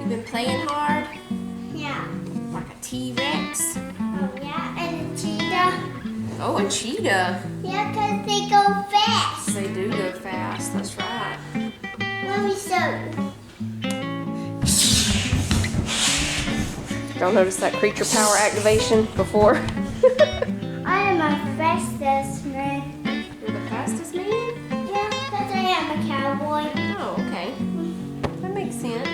Been playing hard? Yeah. Like a T-Rex? Oh, yeah, and a cheetah. Oh, a cheetah. Yeah, because they go fast. They do go fast, that's right. Let me show Y'all notice that creature power activation before? I am a fastest man. You're the fastest man? Yeah, because I am a cowboy. Oh, okay. That makes sense.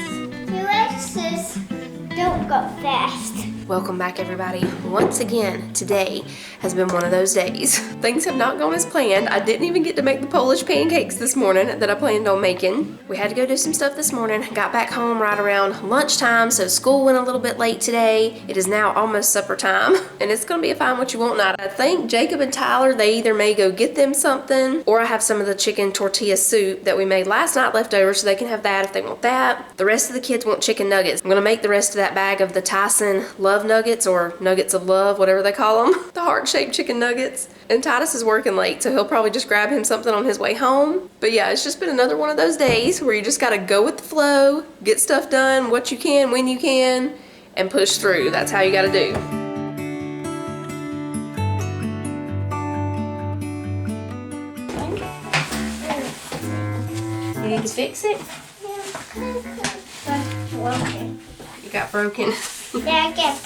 T-Rexes don't go fast. Welcome back, everybody. Once again, today has been one of those days. Things have not gone as planned. I didn't even get to make the Polish pancakes this morning that I planned on making. We had to go do some stuff this morning. Got back home right around lunchtime, so school went a little bit late today. It is now almost supper time, and it's gonna be a find what you want night. I think Jacob and Tyler, they either may go get them something, or I have some of the chicken tortilla soup that we made last night left over, so they can have that if they want that. The rest of the kids want chicken nuggets. I'm gonna make the rest of that bag of the Tyson Love Nuggets, or Nuggets of Love, whatever they call them. The heart-shaped chicken nuggets. And Titus is working late, so he'll probably just grab him something on his way home. But yeah, it's just been another one of those days where you just gotta go with the flow, get stuff done, what you can, when you can, and push through. That's how you gotta do. You need to fix it? Broken. You got broken. Yeah, I get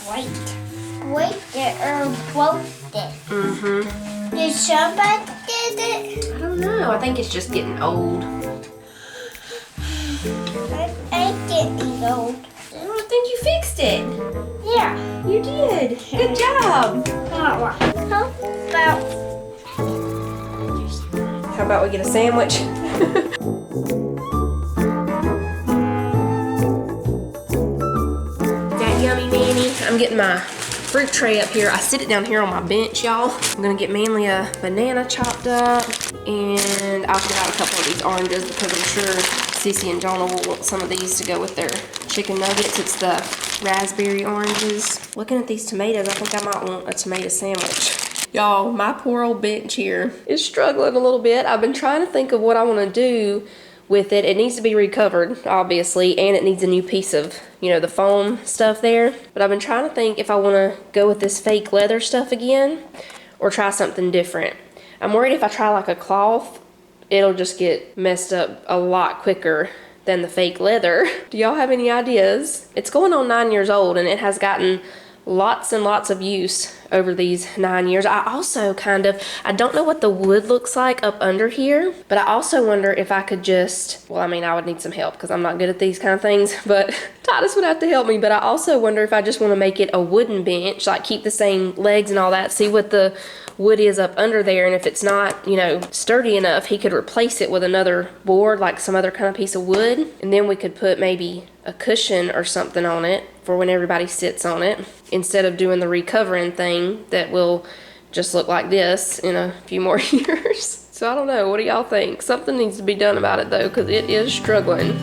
breaked it or broke it. Mm-hmm. Did somebody did it? I don't know. I think it's just getting old. I getting old. I don't think you fixed it. Yeah. You did. Good job. How about we get a sandwich? Yummy Manny. I'm getting my fruit tray up here. I sit it down here on my bench, y'all. I'm gonna get mainly a banana chopped up, and I'll get out a couple of these oranges because I'm sure Cece and Jonah will want some of these to go with their chicken nuggets. It's the raspberry oranges. Looking at these tomatoes, I think I might want a tomato sandwich. Y'all, my poor old bench here is struggling a little bit. I've been trying to think of what I want to do with it. It needs to be recovered, obviously, and it needs a new piece of, you know, the foam stuff there. But I've been trying to think if I want to go with this fake leather stuff again or try something different. I'm worried if I try like a cloth, it'll just get messed up a lot quicker than the fake leather. Do y'all have any ideas? It's going on 9 years old, and it has gotten lots and lots of use over these 9 years. I also I don't know what the wood looks like up under here, but I also wonder if I could just, well, I mean, I would need some help because I'm not good at these kind of things, but Titus would have to help me. But I also wonder if I just want to make it a wooden bench, like keep the same legs and all that, see what the wood is up under there, and if it's not, you know, sturdy enough, he could replace it with another board, like some other kind of piece of wood, and then we could put maybe a cushion or something on it for when everybody sits on it, instead of doing the recovering thing that will just look like this in a few more years. So I don't know, what do y'all think? Something needs to be done about it though, because it is struggling.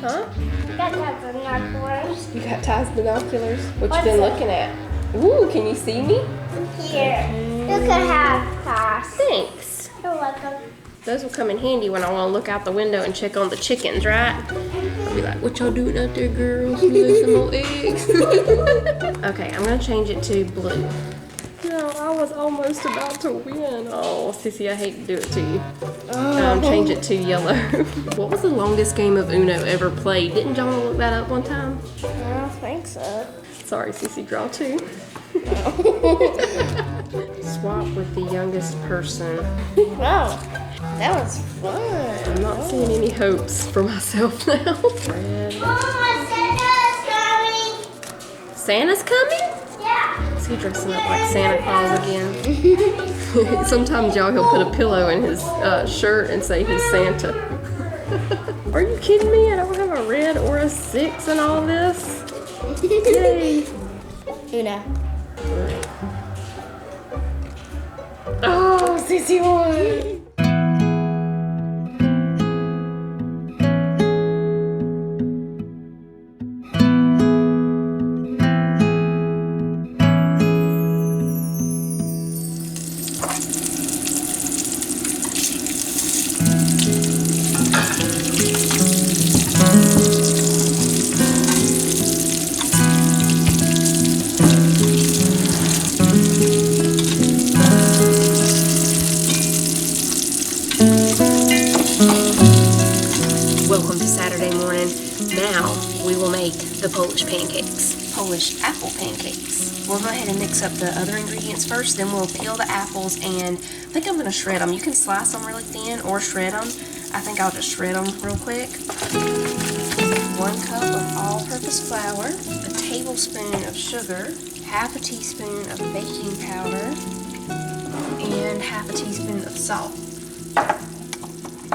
Huh? I got that binoculars. You got Ty's binoculars? What What's you been that? looking at? Ooh, can you see me? Here. You can have that. Thanks. You're welcome. Those will come in handy when I want to look out the window and check on the chickens, right? I'll be like, what y'all doing out there, girls? You lay some more eggs? Okay, I'm going to change it to blue. No, I was almost about to win. Oh, Sissy, I hate to do it to you. Change it to yellow. What was the longest game of Uno ever played? Didn't Jonah look that up one time? I don't think so. Sorry, Sissy, draw two. Swap with the youngest person. Wow, that was fun. I'm not seeing any hopes for myself now. Red. Mama, Santa's coming. Santa's coming? Yeah. Is he dressing up like Santa Claus again? Sometimes, y'all, he'll put a pillow in his shirt and say he's Santa. Are you kidding me? I don't have a red or a 6 in all this. Yay. Una. Oh, Sissy won. now we will make the Polish pancakes. Polish apple pancakes. We'll go ahead and mix up the other ingredients first, then we'll peel the apples, and I think I'm gonna shred them. You can slice them really thin or shred them. I think I'll just shred them real quick. 1 cup of all-purpose flour, a tablespoon of sugar, half a teaspoon of baking powder, and half a teaspoon of salt.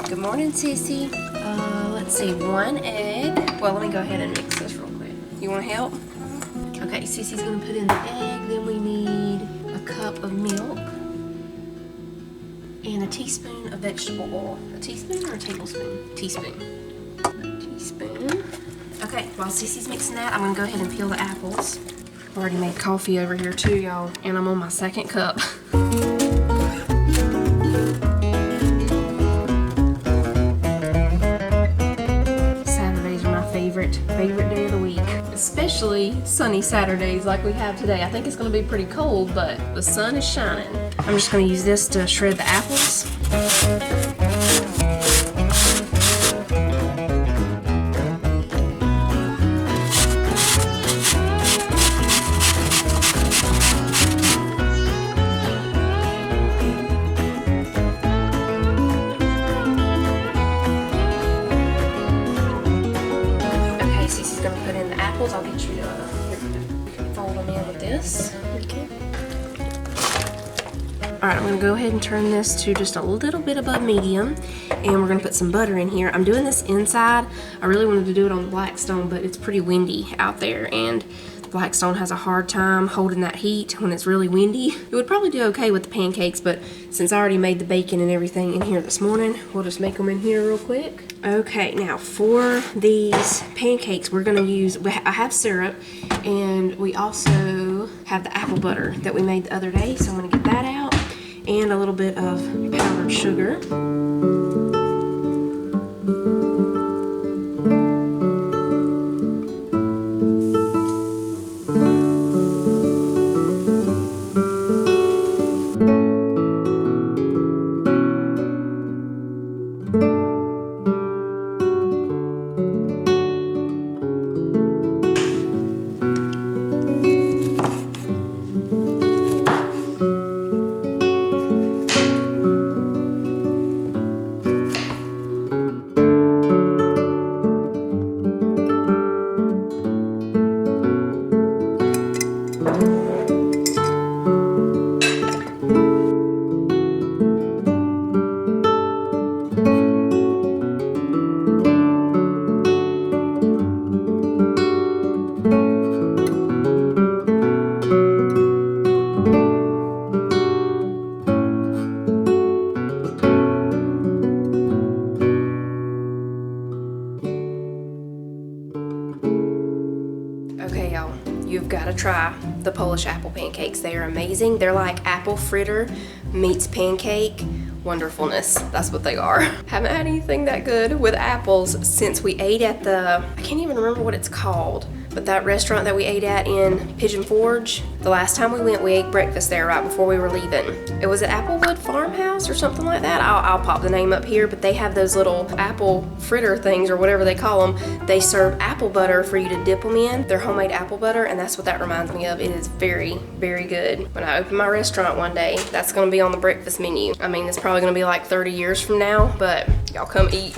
Good morning, Sissy. Let's see, 1 egg. Well, let me go ahead and mix this real quick. You want to help? Okay, Sissy's gonna put in the egg. Then we need a cup of milk and a teaspoon of vegetable oil. A teaspoon or a tablespoon? Teaspoon. A teaspoon. Okay, while Sissy's mixing that, I'm gonna go ahead and peel the apples. I've already made coffee over here too, y'all, and I'm on my 2nd cup. Favorite day of the week, especially sunny Saturdays like we have today. I think it's going to be pretty cold, but the sun is shining. I'm just going to use this to shred the apples. I'll get you to fold them in with this. Okay. Alright, I'm going to go ahead and turn this to just a little bit above medium, and we're going to put some butter in here. I'm doing this inside. I really wanted to do it on the Blackstone, but it's pretty windy out there, and the Blackstone has a hard time holding that heat when it's really windy. It would probably do okay with the pancakes, but since I already made the bacon and everything in here this morning, we'll just make them in here real quick. Okay, now for these pancakes, we're gonna use, I have syrup, and we also have the apple butter that we made the other day, so I'm gonna get that out, and a little bit of powdered sugar. Okay, y'all, you've got to try the Polish apple pancakes. They are amazing. They're like apple fritter meets pancake wonderfulness. That's what they are. Haven't had anything that good with apples since we ate at the, I can't even remember what it's called, but that restaurant that we ate at in Pigeon Forge. The last time we went, we ate breakfast there right before we were leaving. It was at Applewood Farmhouse or something like that. I'll pop the name up here, but they have those little apple fritter things or whatever they call them. They serve apple butter for you to dip them in. They're homemade apple butter, and that's what that reminds me of. It is very, very good. When I open my restaurant one day, that's gonna be on the breakfast menu. I mean, it's probably gonna be like 30 years from now, but y'all come eat.